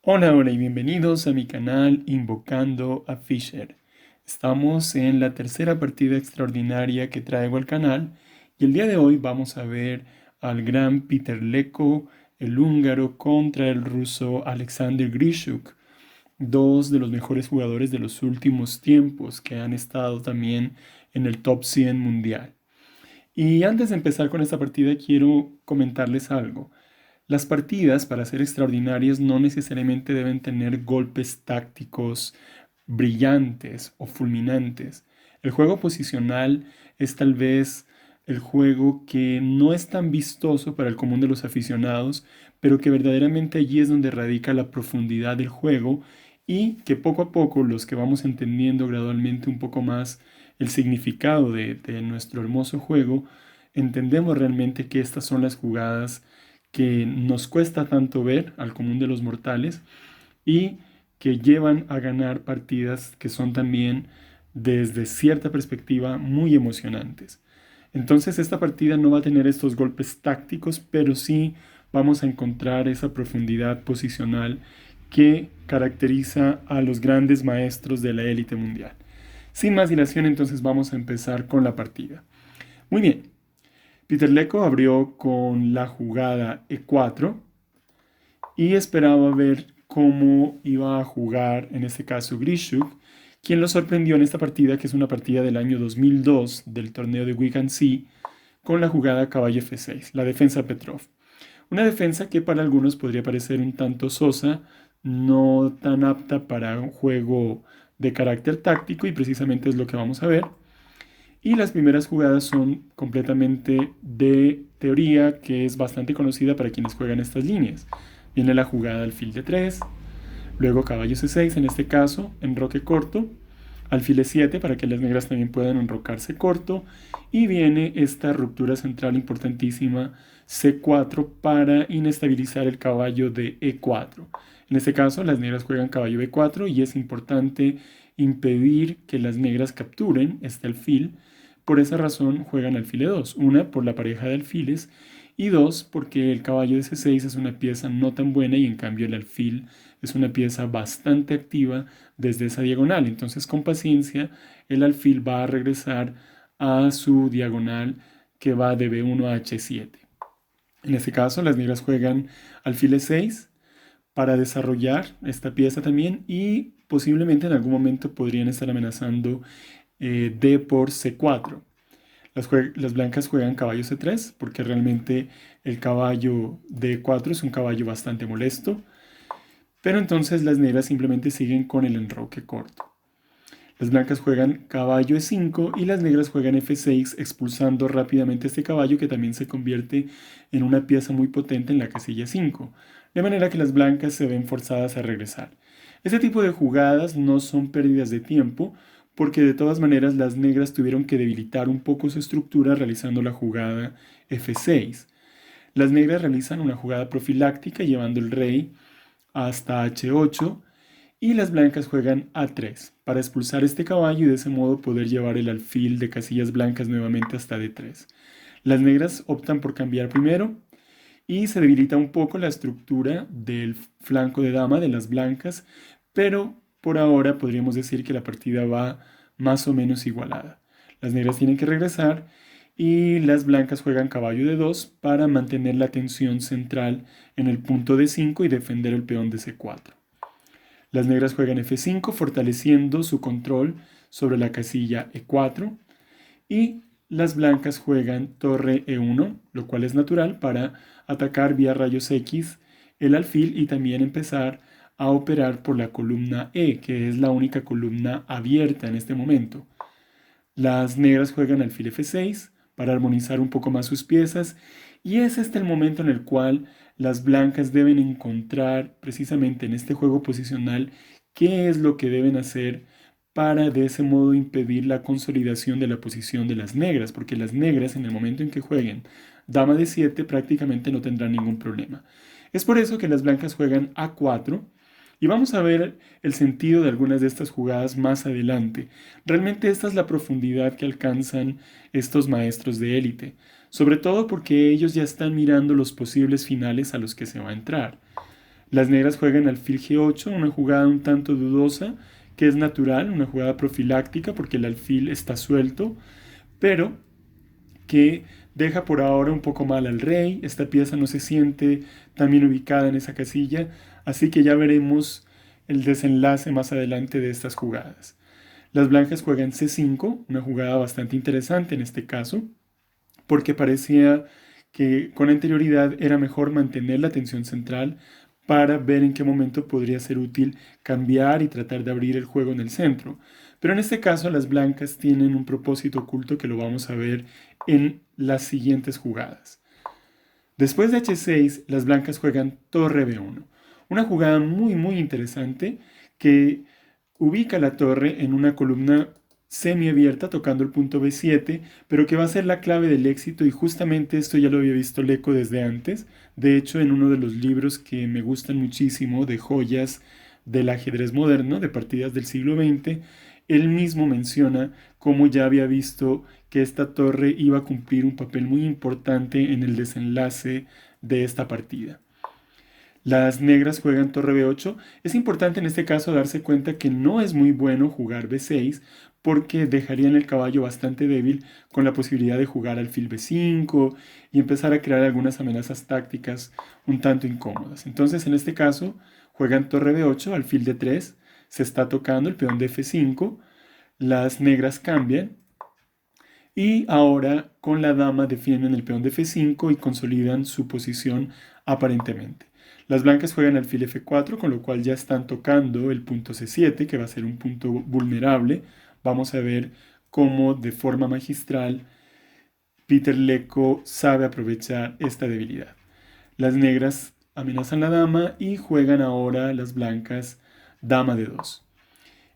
Hola, hola y bienvenidos a mi canal Invocando a Fisher. Estamos en la tercera partida extraordinaria que traigo al canal y el día de hoy vamos a ver al gran Peter Leko, el húngaro, contra el ruso Alexander Grishuk, dos de los mejores jugadores de los últimos tiempos que han estado también en el top 100 mundial. Y antes de empezar con esta partida quiero comentarles algo. Las partidas, para ser extraordinarias, no necesariamente deben tener golpes tácticos brillantes o fulminantes. El juego posicional es tal vez el juego que no es tan vistoso para el común de los aficionados, pero que verdaderamente allí es donde radica la profundidad del juego y que poco a poco los que vamos entendiendo gradualmente un poco más el significado de nuestro hermoso juego, entendemos realmente que estas son las jugadas que nos cuesta tanto ver al común de los mortales y que llevan a ganar partidas que son también desde cierta perspectiva muy emocionantes. Entonces esta partida no va a tener estos golpes tácticos, pero sí vamos a encontrar esa profundidad posicional que caracteriza a los grandes maestros de la élite mundial. Sin más dilación, entonces vamos a empezar con la partida. Muy bien, Peter Leko abrió con la jugada E4 y esperaba ver cómo iba a jugar, en este caso, Grishuk, quien lo sorprendió en esta partida, que es una partida del año 2002 del torneo de Wigan Sea, con la jugada caballo F6, la defensa Petrov. Una defensa que para algunos podría parecer un tanto sosa, no tan apta para un juego de carácter táctico y precisamente es lo que vamos a ver. Y las primeras jugadas son completamente de teoría, que es bastante conocida para quienes juegan estas líneas. Viene la jugada alfil de 3, luego caballo C6, en este caso, enroque corto, alfil E7 para que las negras también puedan enrocarse corto, y viene esta ruptura central importantísima, C4, para inestabilizar el caballo de E4. En este caso, las negras juegan caballo B4 y es importante impedir que las negras capturen este alfil. Por esa razón juegan alfil E2, una por la pareja de alfiles y dos porque el caballo de C6 es una pieza no tan buena y en cambio el alfil es una pieza bastante activa desde esa diagonal. Entonces con paciencia el alfil va a regresar a su diagonal que va de B1 a H7. En este caso las negras juegan alfil E6 para desarrollar esta pieza también y posiblemente en algún momento podrían estar amenazando D por C4. Las blancas juegan caballo C3 porque realmente el caballo D4 es un caballo bastante molesto, pero entonces las negras simplemente siguen con el enroque corto. Las blancas juegan caballo E5 y las negras juegan F6 expulsando rápidamente este caballo que también se convierte en una pieza muy potente en la casilla 5, de manera que las blancas se ven forzadas a regresar. Este tipo de jugadas no son pérdidas de tiempo porque de todas maneras las negras tuvieron que debilitar un poco su estructura realizando la jugada F6. Las negras realizan una jugada profiláctica llevando el rey hasta H8 y las blancas juegan A3 para expulsar este caballo y de ese modo poder llevar el alfil de casillas blancas nuevamente hasta D3. Las negras optan por cambiar primero y se debilita un poco la estructura del flanco de dama de las blancas, pero por ahora podríamos decir que la partida va más o menos igualada. Las negras tienen que regresar y las blancas juegan caballo de 2 para mantener la tensión central en el punto de 5 y defender el peón de C4. Las negras juegan F5 fortaleciendo su control sobre la casilla E4 y las blancas juegan torre E1, lo cual es natural para atacar vía rayos X el alfil y también empezar a operar por la columna E, que es la única columna abierta en este momento. Las negras juegan alfil F6 para armonizar un poco más sus piezas y es este el momento en el cual las blancas deben encontrar precisamente en este juego posicional qué es lo que deben hacer para de ese modo impedir la consolidación de la posición de las negras, porque las negras en el momento en que jueguen dama de 7 prácticamente no tendrán ningún problema. Es por eso que las blancas juegan A4 y vamos a ver el sentido de algunas de estas jugadas más adelante. Realmente esta es la profundidad que alcanzan estos maestros de élite, sobre todo porque ellos ya están mirando los posibles finales a los que se va a entrar. Las negras juegan alfil G8, una jugada un tanto dudosa, que es natural, una jugada profiláctica porque el alfil está suelto, pero que deja por ahora un poco mal al rey. Esta pieza no se siente tan bien ubicada en esa casilla, así que ya veremos el desenlace más adelante de estas jugadas. Las blancas juegan C5, una jugada bastante interesante en este caso, porque parecía que con anterioridad era mejor mantener la tensión central para ver en qué momento podría ser útil cambiar y tratar de abrir el juego en el centro. Pero en este caso las blancas tienen un propósito oculto que lo vamos a ver en las siguientes jugadas. Después de H6, las blancas juegan torre B1, una jugada muy interesante que ubica la torre en una columna semiabierta tocando el punto B7, pero que va a ser la clave del éxito, y justamente esto ya lo había visto Lecco desde antes. De hecho, en uno de los libros que me gustan muchísimo de joyas del ajedrez moderno, de partidas del siglo XX, él mismo menciona cómo ya había visto que esta torre iba a cumplir un papel muy importante en el desenlace de esta partida. Las negras juegan torre B8. Es importante en este caso darse cuenta que no es muy bueno jugar B6 porque dejarían el caballo bastante débil, con la posibilidad de jugar alfil B5 y empezar a crear algunas amenazas tácticas un tanto incómodas. Entonces en este caso juegan torre B8, alfil D3, se está tocando el peón de F5, las negras cambian y ahora con la dama defienden el peón de F5 y consolidan su posición aparentemente. Las blancas juegan alfil F4, con lo cual ya están tocando el punto C7, que va a ser un punto vulnerable. Vamos a ver cómo de forma magistral Peter Lecco sabe aprovechar esta debilidad. Las negras amenazan la dama y juegan ahora las blancas dama de 2.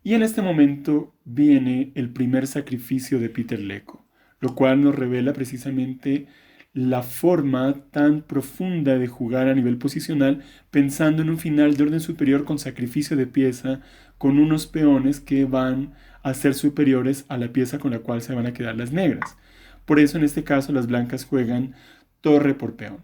Y en este momento viene el primer sacrificio de Peter Lecco, lo cual nos revela precisamente la forma tan profunda de jugar a nivel posicional, pensando en un final de orden superior con sacrificio de pieza, con unos peones que van a ser superiores a la pieza con la cual se van a quedar las negras. Por eso en este caso las blancas juegan torre por peón.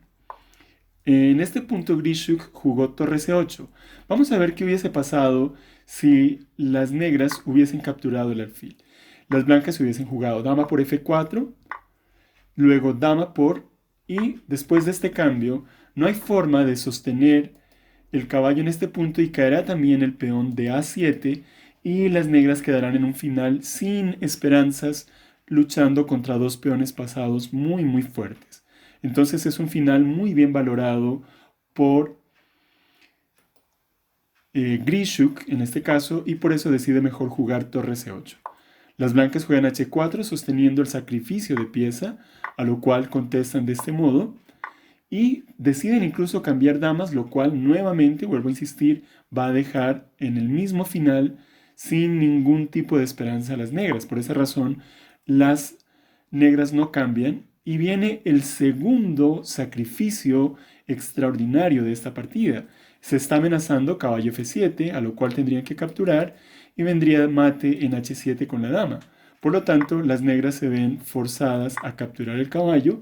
En este punto Grischuk jugó torre C8. Vamos a ver qué hubiese pasado si las negras hubiesen capturado el alfil. Las blancas hubiesen jugado dama por F4, luego dama por, y después de este cambio no hay forma de sostener el caballo en este punto y caerá también el peón de A7 y las negras quedarán en un final sin esperanzas, luchando contra dos peones pasados muy fuertes. Entonces es un final muy bien valorado por Grischuk en este caso, y por eso decide mejor jugar torre C8. Las blancas juegan H4 sosteniendo el sacrificio de pieza, a lo cual contestan de este modo, y deciden incluso cambiar damas, lo cual nuevamente, vuelvo a insistir, va a dejar en el mismo final sin ningún tipo de esperanza a las negras. Por esa razón, las negras no cambian y viene el segundo sacrificio extraordinario de esta partida. Se está amenazando caballo F7, a lo cual tendrían que capturar, y vendría mate en H7 con la dama. Por lo tanto, las negras se ven forzadas a capturar el caballo,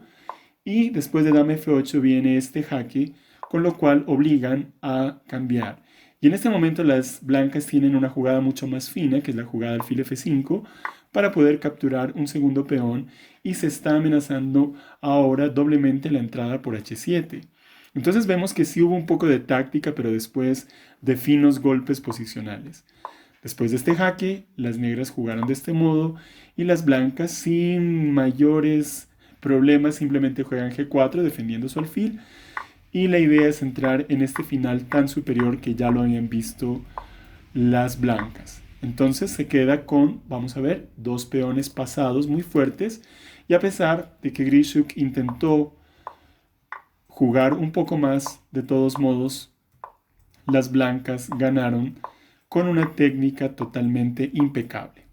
y después de dama F8 viene este jaque, con lo cual obligan a cambiar. Y en este momento las blancas tienen una jugada mucho más fina, que es la jugada alfil F5, para poder capturar un segundo peón, y se está amenazando ahora doblemente la entrada por H7. Entonces vemos que sí hubo un poco de táctica, pero después de finos golpes posicionales. Después de este jaque, las negras jugaron de este modo y las blancas sin mayores problemas simplemente juegan G4 defendiendo su alfil, y la idea es entrar en este final tan superior que ya lo habían visto las blancas. Entonces se queda con, vamos a ver, dos peones pasados muy fuertes, y a pesar de que Grischuk intentó jugar un poco más, de todos modos las blancas ganaron con una técnica totalmente impecable.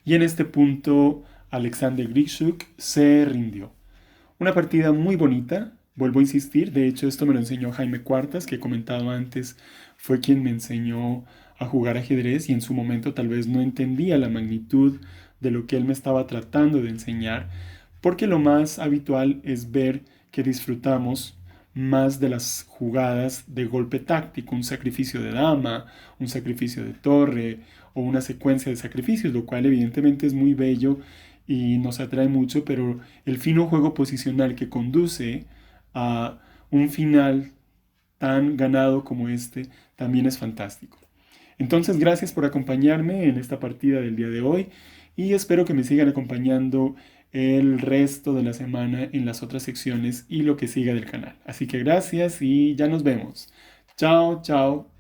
Y en este punto Alexander Grischuk se rindió. Una partida muy bonita, vuelvo a insistir, de hecho esto me lo enseñó Jaime Cuartas, que he comentado antes, fue quien me enseñó a jugar ajedrez y en su momento tal vez no entendía la magnitud de lo que él me estaba tratando de enseñar, porque lo más habitual es ver que disfrutamos más de las jugadas de golpe táctico, un sacrificio de dama, un sacrificio de torre o una secuencia de sacrificios, lo cual evidentemente es muy bello y nos atrae mucho, pero el fino juego posicional que conduce a un final tan ganado como este también es fantástico. Entonces, gracias por acompañarme en esta partida del día de hoy y espero que me sigan acompañando el resto de la semana en las otras secciones y lo que siga del canal. Así que gracias y ya nos vemos. Chao, chao.